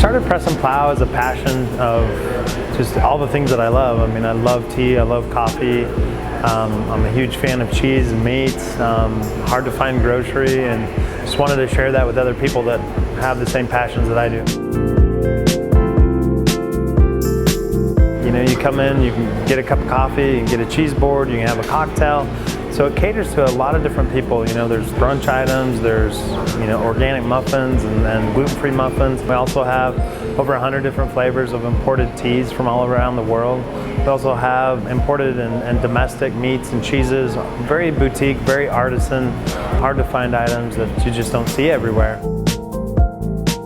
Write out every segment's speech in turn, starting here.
started Press Plow as a passion of just all the things that I love. I mean, I love tea, I love coffee. I'm a huge fan of cheese and meats, hard to find grocery, and just wanted to share that with other people that have the same passions that I do. You know, you come in, you can get a cup of coffee, you can get a cheese board, you can have a cocktail. So it caters to a lot of different people. You know, there's brunch items, there's, you know, organic muffins and gluten-free muffins. We also have over 100 different flavors of imported teas from all around the world. We also have imported and domestic meats and cheeses, very boutique, very artisan, hard to find items that you just don't see everywhere.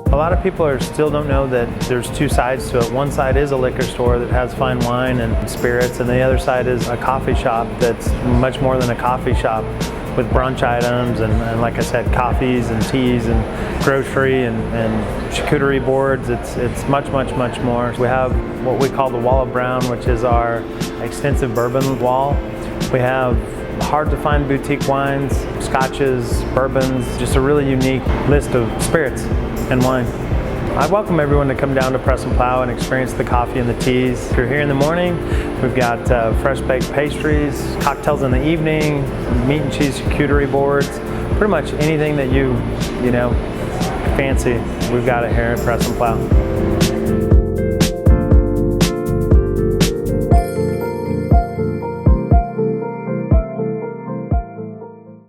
A lot of people still don't know that there's two sides to it. One side is a liquor store that has fine wine and spirits, and the other side is a coffee shop that's much more than a coffee shop, with brunch items and like I said, coffees and teas and grocery and charcuterie boards. It's much more. We have what we call the Wall of Brown, which is our extensive bourbon wall. We have hard to find boutique wines, scotches, bourbons, just a really unique list of spirits and wine. I welcome everyone to come down to Press Plow and experience the coffee and the teas. If you're here in the morning, we've got fresh baked pastries, cocktails in the evening, meat and cheese charcuterie boards, pretty much anything that you know, fancy, we've got it here at Press Plow.